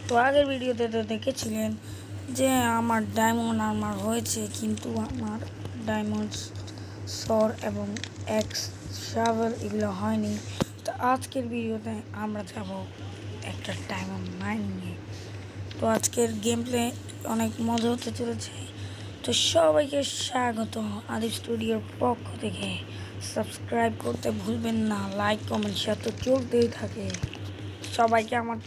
তো আগের ভিডিওতে তো দেখেছিলেন যে আমার ডায়মন্ড আর্মার হয়েছে, কিন্তু আমার ডায়মন্ড সর এবং এক্স শাভেল এগুলো হয়নি। তো আজকের ভিডিওতে আমরা যাব একটা ডায়মন্ড মাইনিংয়ে। তো আজকের গেম প্লে অনেক মজা হতে চলেছে। তো সবাইকে স্বাগত আদিব স্টুডিওর পক্ষ থেকে। সাবস্ক্রাইব করতে ভুলবেন না, লাইক কমেন্ট শেয়ার তো চলতেই থাকে। সবাইকে আমার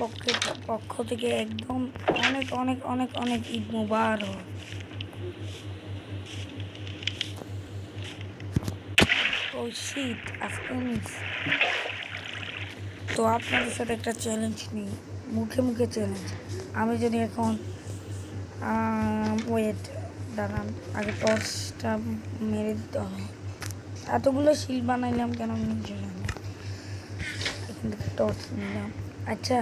পক্ষ থেকে একদম অনেক অনেক অনেক অনেক ঈদ মুবারক। ও শীত আজকে মিস। তো আপনাদের সাথে একটা চ্যালেঞ্জ নিই, মুখে মুখে চ্যালেঞ্জ। আমি যদি এখন ওয়েট দাঁড়ান, আগে টর্চটা মেরে দিতে হবে। এতগুলো শিল বানাইলাম কেন আমি নিজে জানি। এখান থেকে টর্চ নিলাম। আচ্ছা,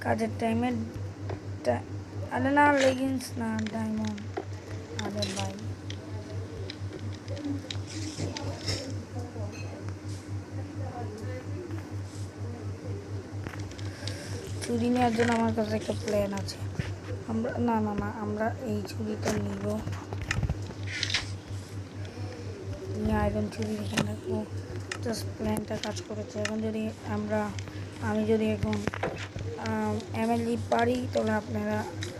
কাজের টাইমে আরে না, লেগিংস না, ডায়মন্ড। আরে ভাই, ছুরি নেওয়ার জন্য আমার কাছে একটা প্ল্যান আছে। আমরা না না না আমরা এই ছুরিটা নিব, নিয়ে আয়রন ছুরি রেখে রাখবো। জাস্ট প্ল্যানটা কাজ করেছে। এখন যদি আমি যদি এখন এমএলজি পারি, তাহলে আপনারা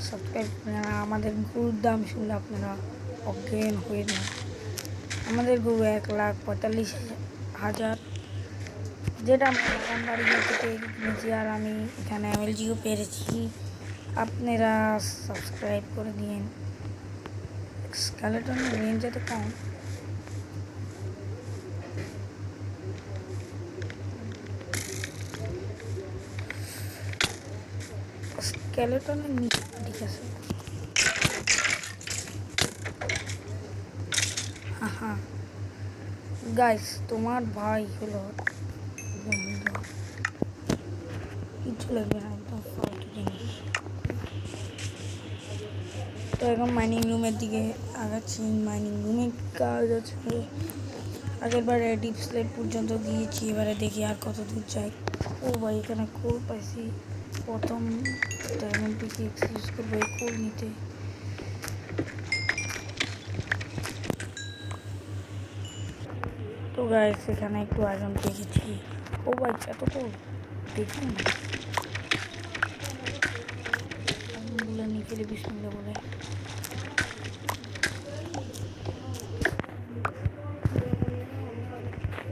সাবস্ক্রাইব করেন। আমাদের গরুর দাম শুনলে আপনারা অজ্ঞান হয়ে যান। আমাদের গরু 1,45,000, যেটা আমার বাড়ি থেকে কিনেছি, আর আমি এখানে এমএলজিও পেরেছি। আপনারা সাবস্ক্রাইব করে দিন। স্কেলেটনের রেঞ্জ এত কম। স্কেলেটনের নিচে ঠিক আছে। হ্যাঁ গাইস, তোমার ভাই হলো কিছু লাগবে না, একদম ফালতু জিনিস। তো এখন মাইনিং রুমের দিকে আগাচ্ছি। মাইনিং রুমে কাজ আছে। আগেরবার ডিপ স্লেট পর্যন্ত গিয়েছি, এবারে দেখি আর কত দূর যাই। ও ভাই, এখানে কোল পাইছি। প্রথম ডায়মন্ড পিকে এক্সকিউজ করবো এই কোল নিতে। তো গাইস, এখানে একটু আয়রন পেয়েছি। ও ভাই, এত কোল দেখুন। আগুনগুলো নিয়ে ফেলে বিসমিল্লাহ বলে।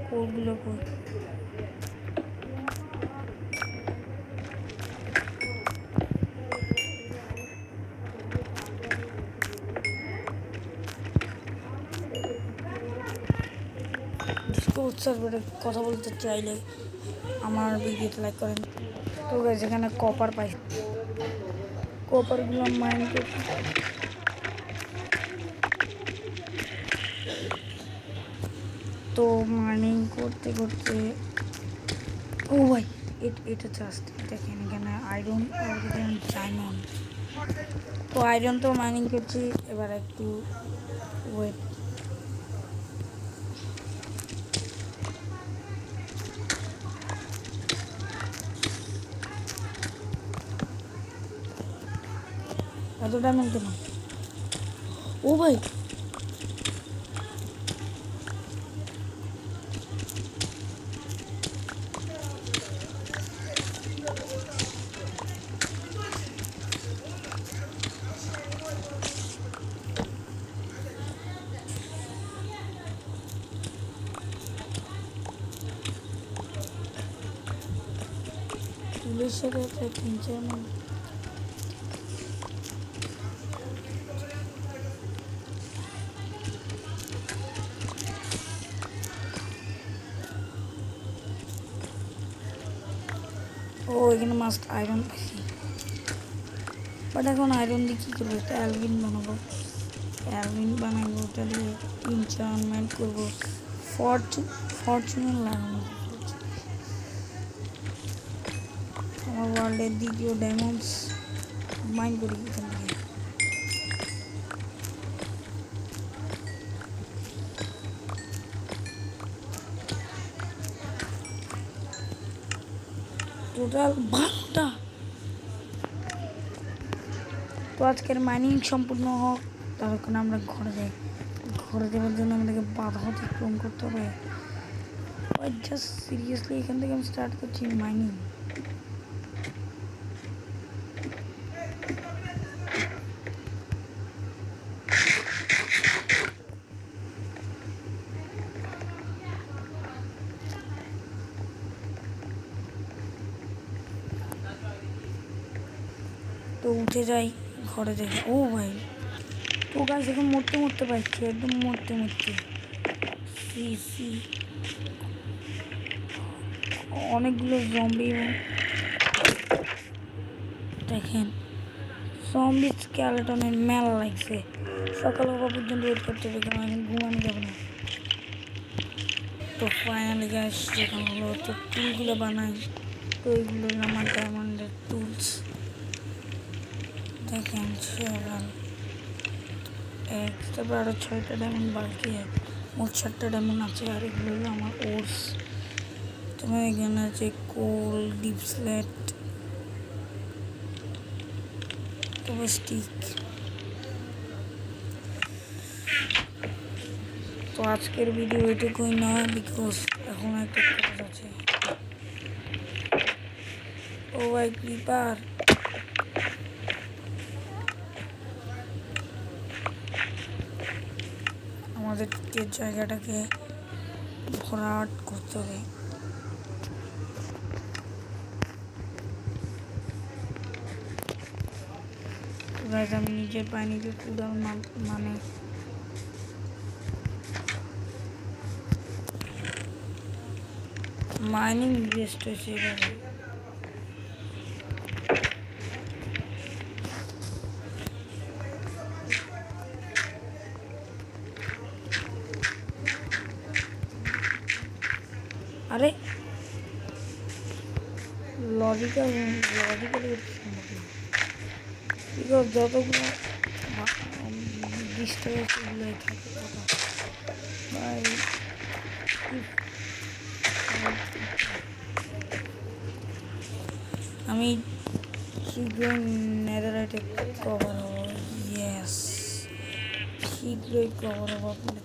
কোলগুলো কই? ডিসকভার সার্ভারে কথা বলতে চাইলে আমার ভিডিওতে লাইক করেন। তো গাইস, এখানে কপার পাই। কপারগুলো মাইন করতে, তো মাইনিং করতে করতে ও ভাই, এটা জাস্ট দেখেন, এখানে আয়রন আর এখানে ডায়মন্ড। তো আয়রন তো মাইনিং করছি, এবার একটু ওয়েট। এত ডায়মন্ড কেন? ও ভাই, চুলের সাথে 3-4 মিনিট। ও এখানে মাস্ট আয়রন পাইছি, বাট এখন আয়রন দিয়ে কী করবো? একটা অ্যালবিন বানাবো। অ্যালবিন বানাবো, ওটা দিয়ে ইনচার্টমেন্ট করবো। ফরচুনের লাগানো। আমার ওয়ার্ল্ডের দ্বিতীয় ডায়মন্ডস মাইন করি এখান থেকে। টোটাল 12টা। তো আজকের মাইনিং সম্পূর্ণ হোক, ততক্ষণ আমরা ঘরে যাই। ঘরে যাওয়ার জন্য আমাদেরকে বাধা অতিক্রম করতে হবে। জাস্ট সিরিয়াসলি এখান থেকে আমি স্টার্ট করছি মাইনিং। তো উঠে যাই ঘরে দেখে, ও ভাই তো গাছ এখন মরতে পারছি, একদম মরতে সি অনেকগুলো জম্বি। দেখেন জম্বি স্কেলেটনের মেলা লাগছে। সকাল হওয়া পর্যন্ত ওয়েট করতে হবে, কারণ এখন ঘুমানো যাবে না। তো ফাইনালি গ্যাস যখন হলো, তো টুলগুলো বানাই। তো এইগুলো আমার ডায়মন্ডের টুলস। দেখেন তারপর আরও 6টা ডায়মন্ড বাকি, মোট 7টা ডায়মন্ড আছে। আর এগুলো হলো আমার ওর্স। তোমার এখানে আছে কোল, ডিপ স্লেট, তারপর স্টিক। তো আজকের ভিডিও এটুকুই নয়, বিকজ এখন একটা কাজ আছে। ও ভাই ক্রিপার, আমাদেরকে জায়গাটাকে ভরাট করতে হবে। গাইজ আমি নিজের পায়ে নিজের কুদাল মানে মাইনিং বেস্ট হয়েছে এভাবে। আরে লজিক্যালি বিকজ যতগুলো ডিস্টার্ব সেগুলোই থাকে কথা ভাই। আমি শীঘ্রই নেদাররাইটে কভার হবো। ইয়েস, শীঘ্রই কভার হবো। আপনাদের